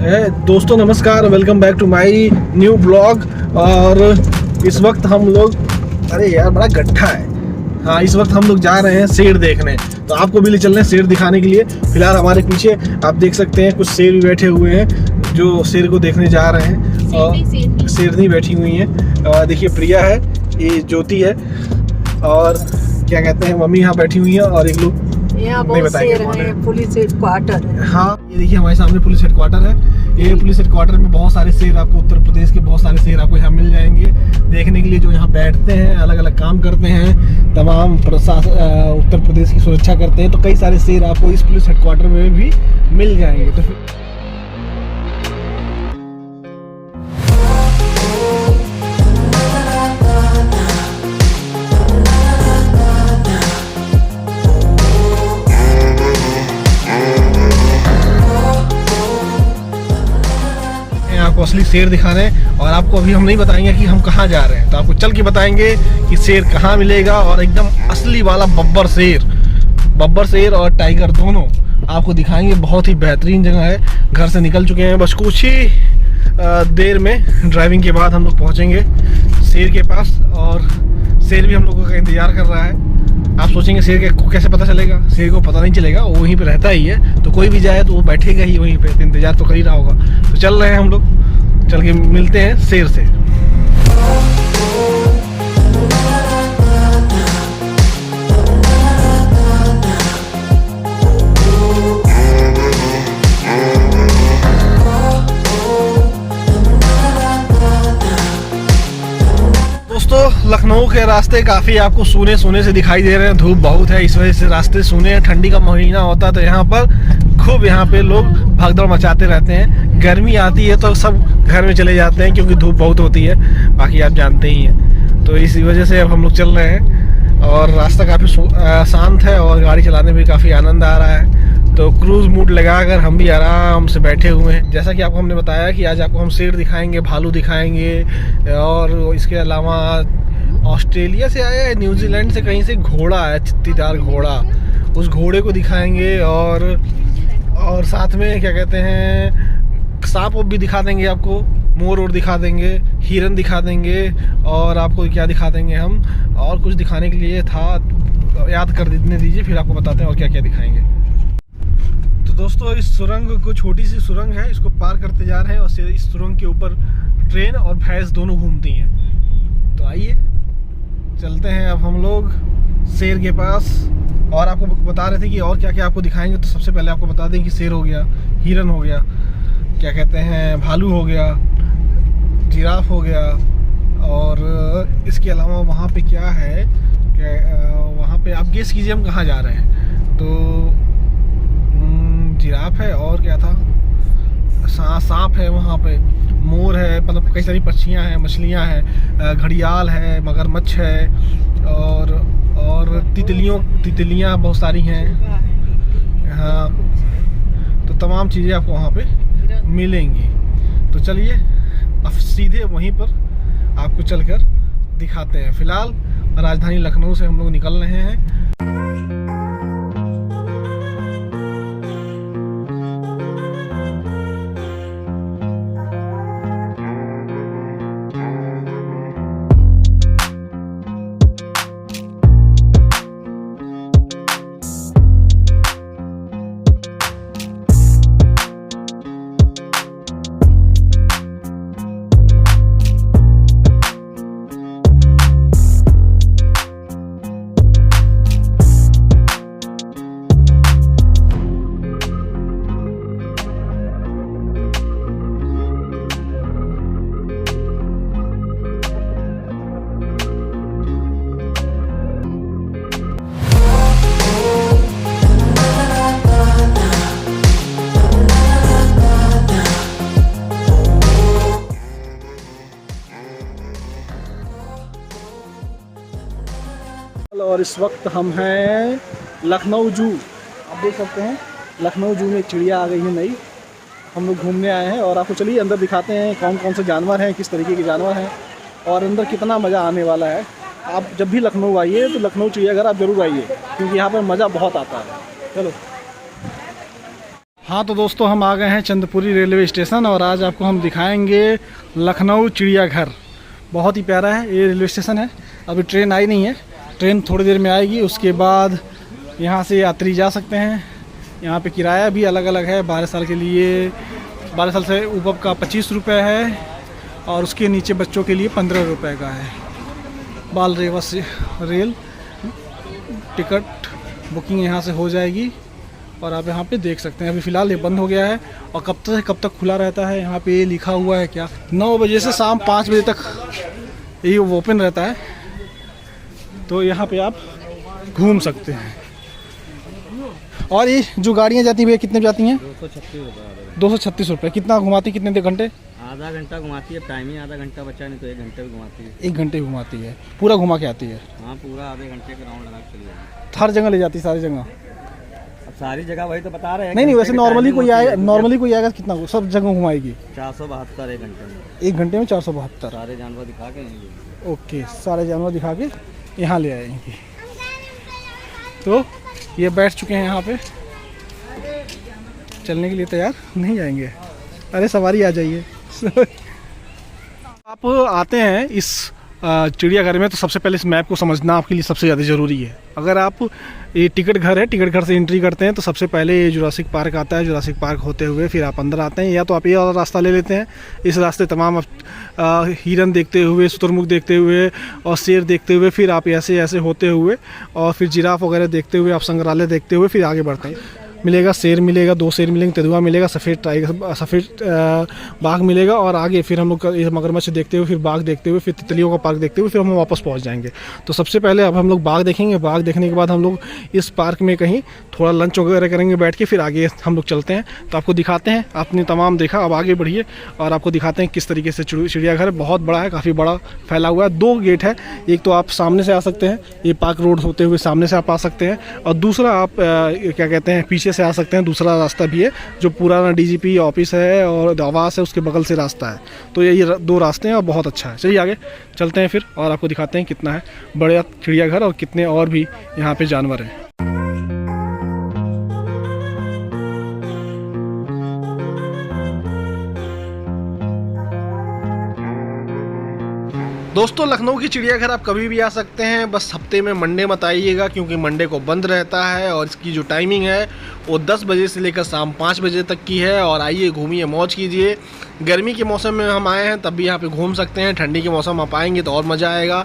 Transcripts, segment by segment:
दोस्तों नमस्कार, welcome back to my new blog. और इस वक्त हम लोग, अरे यार बड़ा गड्ढा है। हाँ, इस वक्त हम लोग जा रहे हैं शेर देखने, तो आपको भी ले चल रहे हैं शेर दिखाने के लिए। फिलहाल हमारे पीछे आप देख सकते हैं कुछ शेर भी बैठे हुए हैं जो शेर को देखने जा रहे हैं। और शेरनी बैठी हुई है। देखिए प्रिया है, ये ज्योति है, और क्या कहते हैं मम्मी यहाँ बैठी हुई है, और एक लोग यहाँ बहुत शेर है। पुलिस हेडक्वार्टर है। हाँ, ये देखिए हमारे सामने पुलिस हेडक्वार्टर है। ये पुलिस हेडक्वार्टर में बहुत सारे शेर आपको, उत्तर प्रदेश के बहुत सारे शेर आपको यहाँ मिल जाएंगे देखने के लिए, जो यहाँ बैठते हैं, अलग अलग काम करते हैं, तमाम प्रशासन उत्तर प्रदेश की सुरक्षा करते हैं। तो कई सारे शेर आपको इस पुलिस हेडक्वार्टर में भी मिल जाएंगे। तो आपको असली शेर दिखाने, और आपको अभी हम नहीं बताएंगे कि हम कहाँ जा रहे हैं, तो आपको चल के बताएंगे कि शेर कहाँ मिलेगा। और एकदम असली वाला बब्बर शेर और टाइगर दोनों आपको दिखाएंगे। बहुत ही बेहतरीन जगह है। घर से निकल चुके हैं, बस कुछ ही देर में ड्राइविंग के बाद हम लोग पहुँचेंगे शेर के पास। और शेर भी हम लोगों का इंतज़ार कर रहा है। आप सोचेंगे शेर को कैसे पता चलेगा? शेर को पता नहीं चलेगा, वो वहीं पे रहता ही है। तो कोई भी जाए तो वो बैठेगा ही वहीं पे, इंतजार तो कर ही रहा होगा। तो चल रहे हैं हम लोग, चल के मिलते हैं शेर से। दोस्तों लखनऊ के रास्ते काफ़ी आपको सूने सूने से दिखाई दे रहे हैं। धूप बहुत है, इस वजह से रास्ते सूने हैं। ठंडी का महीना होता है तो यहाँ पर खूब यहाँ पे लोग भागदौड़ मचाते रहते हैं। गर्मी आती है तो सब घर में चले जाते हैं क्योंकि धूप बहुत होती है, बाकी आप जानते ही हैं। तो इसी वजह से अब हम लोग चल रहे हैं, और रास्ता काफ़ी शांत है और गाड़ी चलाने में भी काफ़ी आनंद आ रहा है। तो क्रूज़ मूड लगाकर हम भी आराम से बैठे हुए हैं। जैसा कि आपको हमने बताया कि आज आपको हम शेर दिखाएंगे, भालू दिखाएंगे, और इसके अलावा ऑस्ट्रेलिया से आया है, न्यूजीलैंड से कहीं से घोड़ा है, चित्तीदार घोड़ा, उस घोड़े को दिखाएंगे। और साथ में क्या कहते हैं, सांप भी दिखा देंगे आपको, मोर और दिखा देंगे, हिरन दिखा देंगे, और आपको क्या दिखा देंगे हम, और कुछ दिखाने के लिए था, याद कर देने दीजिए, फिर आपको बताते हैं और क्या क्या दिखाएंगे। तो दोस्तों इस सुरंग को, छोटी सी सुरंग है, इसको पार करते जा रहे हैं, और इस सुरंग के ऊपर ट्रेन और भैंस दोनों घूमती हैं। तो आइए चलते हैं अब हम लोग शेर के पास। और आपको बता रहे थे कि और क्या क्या आपको दिखाएंगे। तो सबसे पहले आपको बता दें कि शेर हो गया, हिरन हो गया, क्या कहते हैं भालू हो गया, जिराफ हो गया, और इसके अलावा वहाँ पे क्या है, वहाँ पे आप गेस कीजिए हम कहाँ जा रहे हैं। तो जिराफ है, और क्या था, सांप है वहाँ पे, मोर है, मतलब कई सारी पक्षियाँ हैं, मछलियाँ हैं, घड़ियाल है, मगरमच्छ है, और तितलियाँ बहुत सारी हैं। हाँ, तो तमाम चीज़ें आपको वहाँ पे मिलेंगी। तो चलिए अब सीधे वहीं पर आपको चलकर दिखाते हैं। फिलहाल राजधानी लखनऊ से हम लोग निकल रहे हैं। और इस वक्त हम हैं लखनऊ जू। आप देख सकते हैं लखनऊ जू में एक चिड़िया आ गई है नई, हम लोग घूमने आए हैं। और आपको चलिए अंदर दिखाते हैं कौन कौन से जानवर हैं, किस तरीके के जानवर हैं, और अंदर कितना मज़ा आने वाला है। आप जब भी लखनऊ आइए तो लखनऊ चिड़ियाघर आप ज़रूर आइए, क्योंकि यहाँ पर मज़ा बहुत आता है। चलो हाँ तो दोस्तों हम आ गए हैं चंद्रपुरी रेलवे स्टेशन और आज आपको हम दिखाएंगे लखनऊ चिड़ियाघर। बहुत ही प्यारा है ये रेलवे स्टेशन है। अभी ट्रेन आई नहीं है, ट्रेन थोड़ी देर में आएगी। उसके बाद यहाँ से यात्री जा सकते हैं। यहाँ पे किराया भी अलग अलग है। 12 साल के लिए 12 साल से ऊपर का 25 रुपये है और उसके नीचे बच्चों के लिए 15 रुपये का है। बाल रेवस रेल टिकट बुकिंग यहाँ से हो जाएगी और आप यहाँ पे देख सकते हैं। अभी फ़िलहाल ये बंद हो गया है और कब तक खुला रहता है यहाँ पे लिखा हुआ है क्या, 9 बजे से शाम 5 बजे तक ये ओपन रहता है। तो यहाँ पे आप घूम सकते हैं। और ये जो गाड़ियाँ जाती हैं कितने जाती हैं? 236 रुपये। कितना घुमाती, कितने घंटे? आधा घंटा घुमाती है, टाइम ही आधा घंटा बचा, नहीं तो 1 घंटे भी घुमाती है। 1 घंटे घुमाती है, पूरा घुमा के आती है। हाँ पूरा आधे घंटे का राउंड लगा के चली जाती। हर जगह ले जाती है, सारी जगह? अब सारी जगह वही तो बता रहे हैं। नहीं वैसे नॉर्मली कोई आएगा कितना सब जगह घुमाएगी? 472 1 घंटे में। 1 घंटे में 472 सारे जानवर दिखा के नहीं। ओके, सारे जानवर दिखा के यहाँ ले आएंगे। तो ये बैठ चुके हैं यहाँ पे, चलने के लिए तैयार नहीं जाएंगे। अरे सवारी आ जाइए। आप आते हैं इस चिड़ियाघर में तो सबसे पहले इस मैप को समझना आपके लिए सबसे ज़्यादा ज़रूरी है। अगर आप ये टिकट घर है, टिकट घर से एंट्री करते हैं तो सबसे पहले ये जुरासिक पार्क आता है। जुरासिक पार्क होते हुए फिर आप अंदर आते हैं, या तो आप ये वाला रास्ता ले लेते हैं। इस रास्ते तमाम हिरन देखते हुए, शुतुरमुर्ग देखते हुए और शेर देखते हुए फिर आप ऐसे होते हुए और फिर जिराफ वगैरह देखते हुए आप संग्रहालय देखते हुए फिर आगे बढ़ते हैं। मिलेगा शेर मिलेगा, 2 शेर मिलेंगे, तेंदुआ मिलेगा, सफ़ेद बाघ मिलेगा और आगे फिर हम लोग मगरमच्छ देखते हुए फिर बाघ देखते हुए फिर तितलियों का पार्क देखते हुए फिर हम वापस पहुंच जाएंगे। तो सबसे पहले अब हम लोग बाघ देखेंगे। बाघ देखने के बाद हम लोग इस पार्क में कहीं थोड़ा लंच वगैरह करेंगे बैठ के, फिर आगे हम लोग चलते हैं। तो आपको दिखाते हैं, आपने तमाम देखा, अब आगे बढ़िए और आपको दिखाते हैं किस तरीके से चिड़ियाघर बहुत बड़ा है, काफ़ी बड़ा फैला हुआ है। 2 गेट है, एक तो आप सामने से आ सकते हैं, ये पार्क रोड होते हुए सामने से आप आ सकते हैं, और दूसरा आप क्या कहते हैं पीछे से आ सकते हैं। दूसरा रास्ता भी है जो पुराना डीजीपी ऑफिस है और आवास है उसके बगल से रास्ता है। तो ये 2 रास्ते हैं और बहुत अच्छा है। चलिए आगे चलते हैं फिर और आपको दिखाते हैं कितना है बड़ा चिड़ियाघर और कितने और भी यहाँ पे जानवर हैं। दोस्तों लखनऊ की चिड़ियाघर आप कभी भी आ सकते हैं, बस हफ्ते में मंडे मत आइएगा क्योंकि मंडे को बंद रहता है और इसकी जो टाइमिंग है वो 10 बजे से लेकर शाम 5 बजे तक की है। और आइए घूमिए, मौज कीजिए। गर्मी के मौसम में हम आए हैं तब भी यहाँ पे घूम सकते हैं, ठंडी के मौसम आप आएंगे तो और मज़ा आएगा।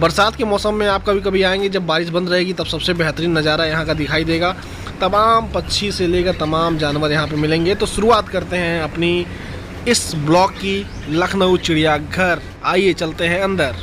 बरसात के मौसम में आप कभी आएंगे जब बारिश बंद रहेगी तब सबसे बेहतरीन नज़ारा यहाँ का दिखाई देगा। तमाम पक्षी से लेकर तमाम जानवर यहाँ पर मिलेंगे। तो शुरुआत करते हैं अपनी इस ब्लॉक की लखनऊ चिड़ियाघर। आइए चलते हैं अंदर।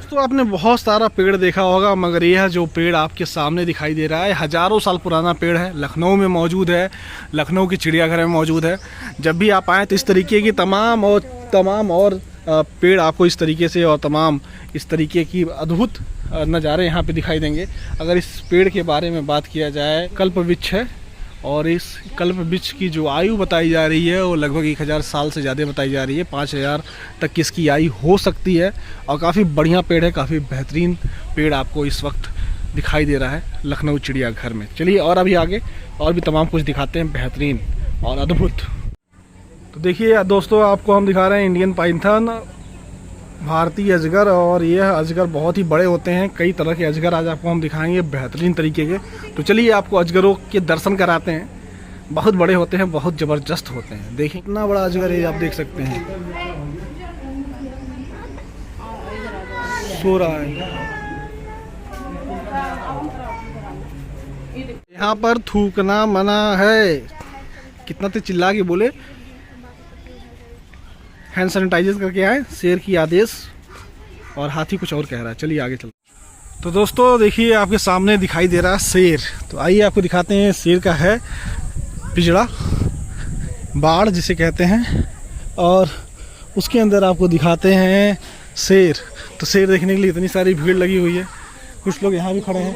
तो आपने बहुत सारा पेड़ देखा होगा मगर यह जो पेड़ आपके सामने दिखाई दे रहा है हज़ारों साल पुराना पेड़ है, लखनऊ में मौजूद है, लखनऊ की चिड़ियाघर में मौजूद है। जब भी आप आएँ तो इस तरीके की तमाम और पेड़ आपको इस तरीके से और तमाम इस तरीके की अद्भुत नज़ारे यहाँ पे दिखाई देंगे। अगर इस पेड़ के बारे में बात किया जाए, कल्पवृक्ष है और इस कल्पवृक्ष की जो आयु बताई जा रही है वो लगभग 1000 साल से ज़्यादा बताई जा रही है। 5000 तक की इसकी आयु हो सकती है और काफ़ी बढ़िया पेड़ है, काफ़ी बेहतरीन पेड़ आपको इस वक्त दिखाई दे रहा है लखनऊ चिड़ियाघर में। चलिए और अभी आगे और भी तमाम कुछ दिखाते हैं बेहतरीन और अद्भुत। तो देखिए दोस्तों आपको हम दिखा रहे हैं इंडियन पाइथन, भारतीय अजगर, और यह अजगर बहुत ही बड़े होते हैं। कई तरह के अजगर आज आपको हम दिखाएंगे बेहतरीन तरीके के। तो चलिए आपको अजगरों के दर्शन कराते हैं। बहुत बड़े होते हैं, बहुत ज़बरदस्त होते हैं। देखिए इतना बड़ा अजगर है, आप देख सकते हैं, सो रहा है। यहाँ पर थूकना मना है। कितना तो चिल्ला के बोले, हैंड सैनिटाइजर करके आए, शेर की आदेश, और हाथी कुछ और कह रहा है। चलिए आगे चलते। तो दोस्तों देखिए आपके सामने दिखाई दे रहा है शेर। तो आइए आपको दिखाते हैं। शेर का है पिंजड़ा, बाड़ जिसे कहते हैं, और उसके अंदर आपको दिखाते हैं शेर। तो शेर देखने के लिए इतनी सारी भीड़ लगी हुई है, कुछ लोग यहाँ भी खड़े हैं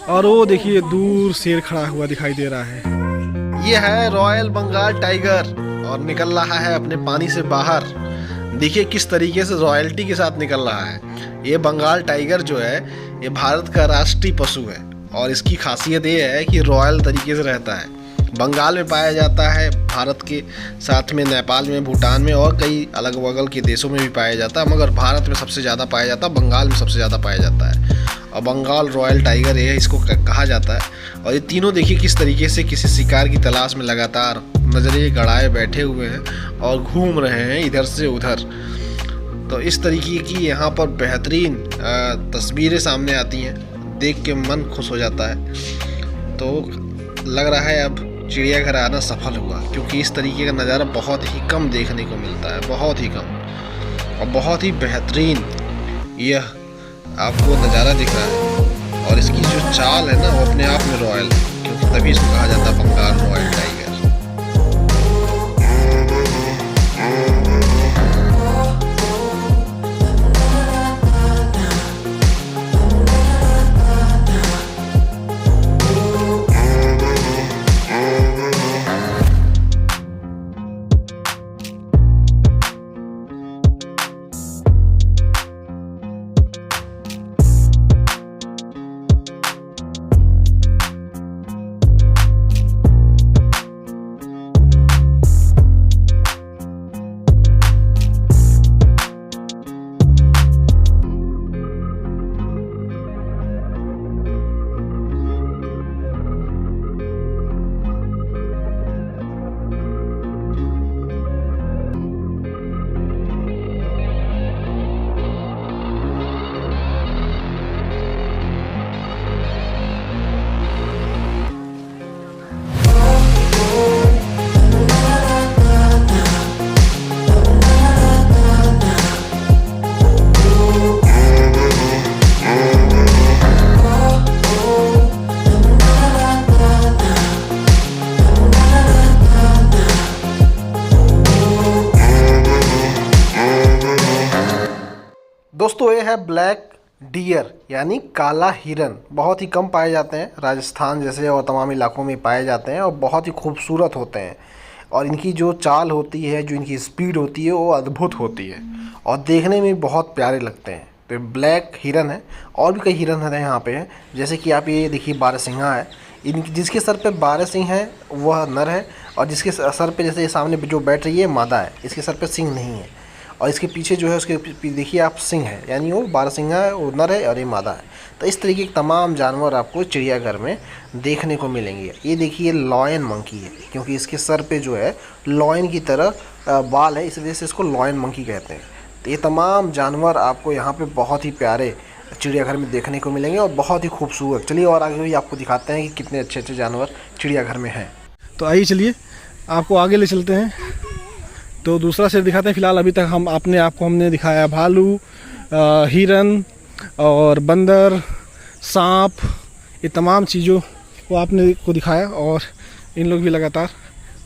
और वो देखिए दूर शेर खड़ा हुआ दिखाई दे रहा है। ये है रॉयल बंगाल टाइगर और निकल रहा है अपने पानी से बाहर। देखिए किस तरीके से रॉयल्टी के साथ निकल रहा है। ये बंगाल टाइगर जो है ये भारत का राष्ट्रीय पशु है और इसकी खासियत ये है कि रॉयल तरीके से रहता है। बंगाल में पाया जाता है, भारत के साथ में नेपाल में, भूटान में और कई अलग बगल के देशों में भी पाया जाता है, मगर भारत में सबसे ज़्यादा पाया जाता है, बंगाल में सबसे ज़्यादा पाया जाता है। और बंगाल रॉयल टाइगर ये इसको कहा जाता है। और ये तीनों देखिए किस तरीके से किसी शिकार की तलाश में लगातार नजरें गड़ाए बैठे हुए हैं और घूम रहे हैं इधर से उधर। तो इस तरीके की यहाँ पर बेहतरीन तस्वीरें सामने आती हैं, देख के मन खुश हो जाता है। तो लग रहा है अब चिड़ियाघर आना सफल हुआ, क्योंकि इस तरीके का नज़ारा बहुत ही कम देखने को मिलता है, बहुत ही कम। और बहुत ही बेहतरीन यह आपको नज़ारा दिख रहा है। और इसकी जो चाल है ना वो अपने आप में रॉयल है, क्योंकि तभी इसको कहा जाता है बंगाल रॉयल टाइगर। दोस्तों ये है ब्लैक डियर यानी काला हिरन। बहुत ही कम पाए जाते हैं, राजस्थान जैसे और तमाम इलाकों में पाए जाते हैं और बहुत ही खूबसूरत होते हैं। और इनकी जो चाल होती है, जो इनकी स्पीड होती है वो अद्भुत होती है और देखने में बहुत प्यारे लगते हैं। तो ब्लैक हिरन है और भी कई हिरन है यहाँ पे हैं, जैसे कि आप ये देखिए बारहसिंगा है। जिसके सर पे 12 सिंह है वह नर है और जिसके सर पे जैसे सामने जो बैठ रही है मादा है, इसके सर पे सिंह नहीं है। और इसके पीछे जो है उसके देखिए आप सिंह है, यानी वो बारहसिंगा है, वो नर है और ये मादा है। तो इस तरीके के तमाम जानवर आपको चिड़ियाघर में देखने को मिलेंगे। ये देखिए लॉयन मंकी है, क्योंकि इसके सर पे जो है लॉयन की तरह बाल है, इस वजह से इसको लॉयन मंकी कहते हैं। तो ये तमाम जानवर आपको यहाँ पे बहुत ही प्यारे चिड़ियाघर में देखने को मिलेंगे और बहुत ही खूबसूरत। चलिए और आगे भी आपको दिखाते हैं कि कितने अच्छे अच्छे जानवर चिड़ियाघर में हैं। तो आइए चलिए आपको आगे ले चलते हैं, तो दूसरा शेर दिखाते हैं। फिलहाल अभी तक हमने दिखाया भालू, हिरन और बंदर, सांप, ये तमाम चीज़ों को आपने को दिखाया। और इन लोग भी लगातार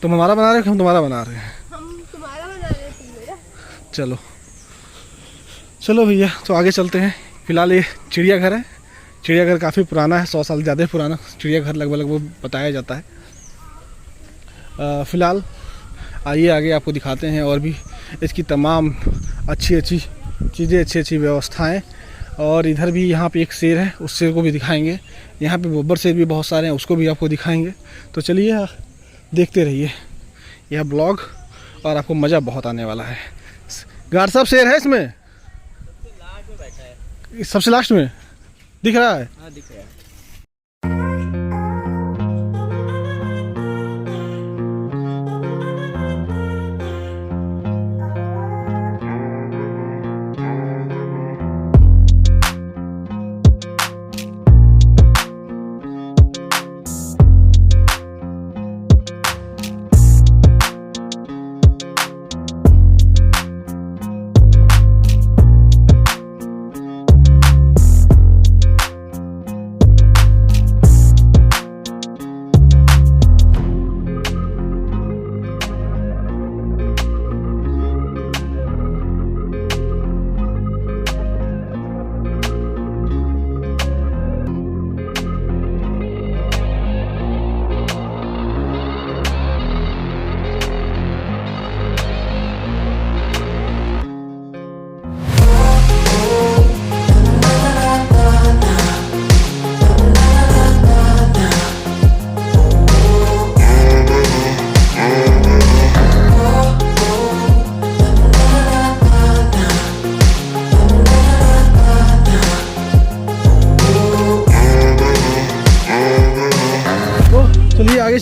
तुम हमारा बना रहे हो, हम तुम्हारा बना रहे हैं। हम तुम्हारा बना रहे थे। चलो भैया, तो आगे चलते हैं। फिलहाल ये चिड़ियाघर है। चिड़ियाघर काफ़ी पुराना है, 100 साल ज़्यादा पुराना चिड़ियाघर लगभग वो बताया जाता है। फ़िलहाल आइए आगे आपको दिखाते हैं और भी इसकी तमाम अच्छी अच्छी चीज़ें, अच्छी अच्छी व्यवस्थाएं। और इधर भी यहाँ पे एक शेर है, उस शेर को भी दिखाएंगे। यहाँ पे बब्बर शेर भी बहुत सारे हैं, उसको भी आपको दिखाएंगे। तो चलिए देखते रहिए यह ब्लॉग और आपको मज़ा बहुत आने वाला है। गार्ड साहब शेर है इसमें? सबसे लास्ट में दिख रहा है। हाँ, दिख रहा है।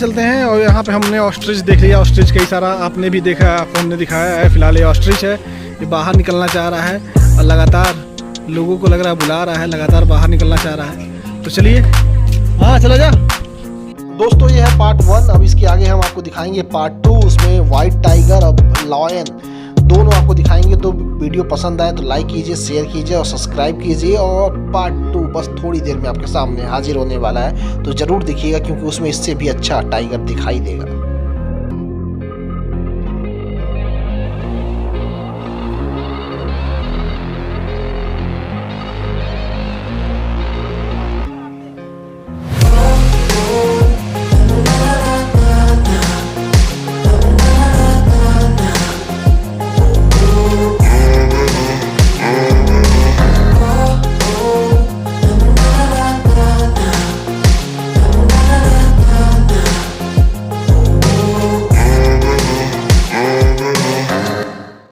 चलते हैं और यहाँ पे हमने ऑस्ट्रिच देख लिया। ऑस्ट्रिच कई सारा आपने भी देखा, आपको हमने दिखाया है। फिलहाल ये ऑस्ट्रिच है, ये बाहर निकलना चाह रहा है और लगातार लोगों को लग रहा है बुला रहा है, लगातार बाहर निकलना चाह रहा है। तो चलिए, हाँ चला जा। दोस्तों ये है पार्ट 1। अब इसके आगे हम आपको दिखाएंगे पार्ट 2। उसमें वाइट टाइगर और लायन दोनों आपको दिखाएंगे। तो वीडियो पसंद आए तो लाइक कीजिए, शेयर कीजिए और सब्सक्राइब कीजिए। और पार्ट 2 बस थोड़ी देर में आपके सामने हाजिर होने वाला है, तो ज़रूर देखिएगा क्योंकि उसमें इससे भी अच्छा टाइगर दिखाई देगा।